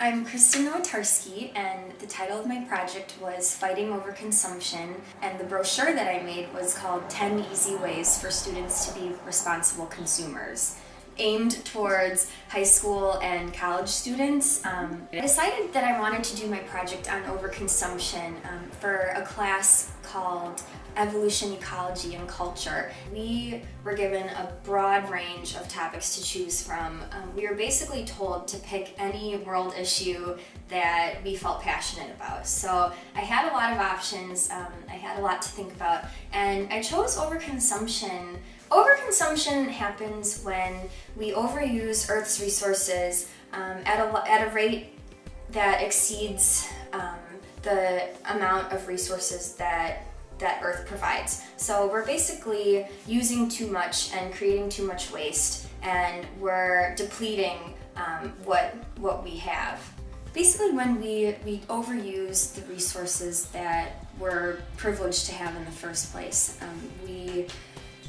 I'm Kristen Nowotarski, and the title of my project was Fighting Overconsumption, and the brochure that I made was called 10 Easy Ways for Students to be Responsible Consumers, aimed towards high school and college students. I decided that I wanted to do my project on overconsumption for a class called Evolution, Ecology, and Culture. We were given a broad range of topics to choose from. We were basically told to pick any world issue that we felt passionate about. So I had a lot of options, I had a lot to think about, and I chose overconsumption. Overconsumption happens when we overuse Earth's resources at a rate that exceeds the amount of resources that Earth provides. So we're basically using too much and creating too much waste, and we're depleting what we have. Basically, when we overuse the resources that we're privileged to have in the first place,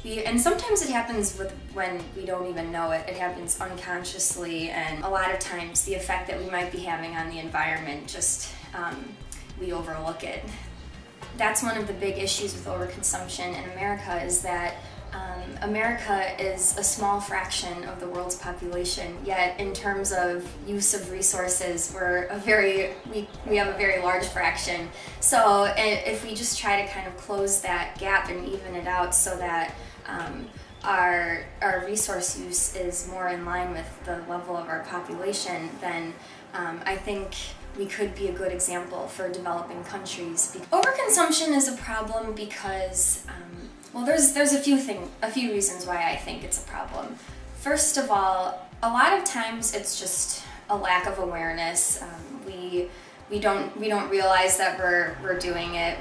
and sometimes it happens when we don't even know it. It happens unconsciously, and a lot of times the effect that we might be having on the environment, just we overlook it. That's one of the big issues with overconsumption in America, is that America is a small fraction of the world's population, yet in terms of use of resources, we have a very large fraction. So if we just try to kind of close that gap and even it out so that our resource use is more in line with the level of our population, then I think we could be a good example for developing countries. Overconsumption is a problem because, there's a few reasons why I think it's a problem. First of all, a lot of times it's just a lack of awareness. We don't realize that we're doing it.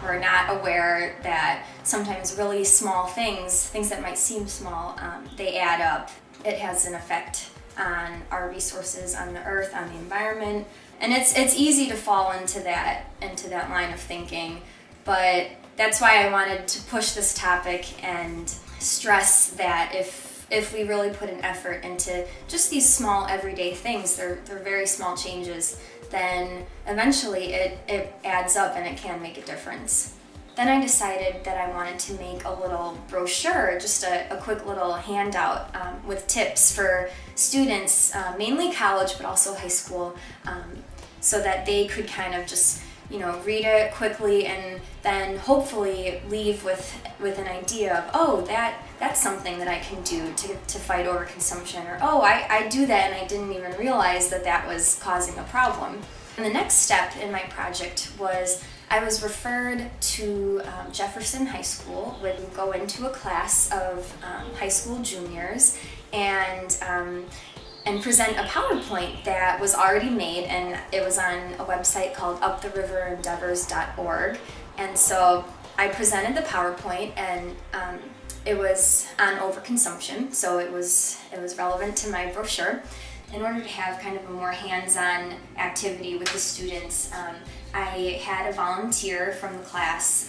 We're not aware that sometimes really small things that might seem small, they add up. It has an effect on our resources, on the earth, on the environment, and it's easy to fall into that line of thinking. But that's why I wanted to push this topic and stress that if we really put an effort into just these small everyday things, they're very small changes, then eventually it adds up and it can make a difference. Then I decided that I wanted to make a little brochure, just a quick little handout with tips for students, mainly college but also high school, so that they could kind of just read it quickly and then hopefully leave with an idea of, that's something that I can do to fight overconsumption, or I do that and I didn't even realize that was causing a problem. And the next step in my project was I was referred to Jefferson High School. Would go into a class of high school juniors and present a PowerPoint that was already made, and it was on a website called uptheriverindeavors.org. And so I presented the PowerPoint, and it was on overconsumption, so it was relevant to my brochure. In order to have kind of a more hands-on activity with the students, I had a volunteer from the class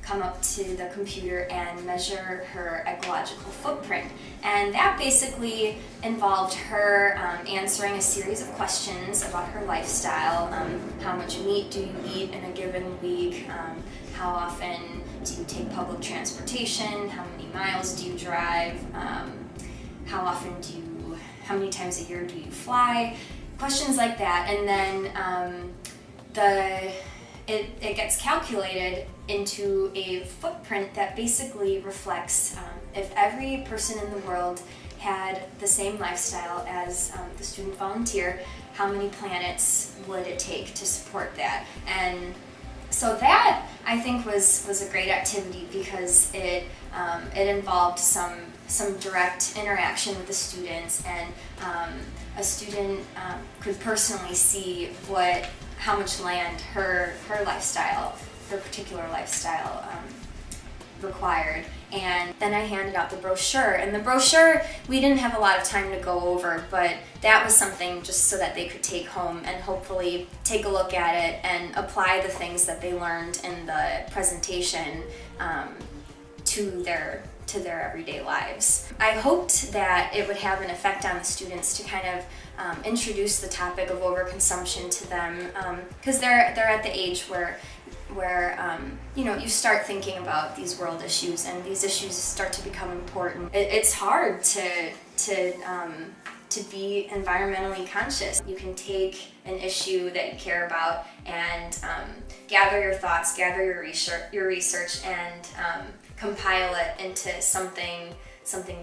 come up to the computer and measure her ecological footprint. And that basically involved her answering a series of questions about her lifestyle. How much meat do you eat in a given week? How often do you take public transportation? How many miles do you drive? How many times a year do you fly? Questions like that. And then it gets calculated into a footprint that basically reflects if every person in the world had the same lifestyle as the student volunteer, how many planets would it take to support that? And so that, I think, was a great activity because it involved some direct interaction with the students, and a student could personally see how much land her particular lifestyle required. And then I handed out the brochure, and the brochure we didn't have a lot of time to go over, but that was something just so that they could take home and hopefully take a look at it and apply the things that they learned in the presentation to to their everyday lives. I hoped that it would have an effect on the students to kind of introduce the topic of overconsumption to them, because they're at the age where you start thinking about these world issues, and these issues start to become important. It's hard to be environmentally conscious. You can take an issue that you care about and gather your thoughts, gather your research, and compile it into something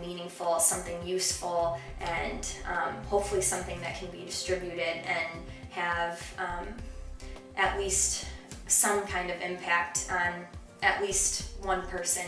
meaningful, something useful, and hopefully something that can be distributed and have at least some kind of impact on at least one person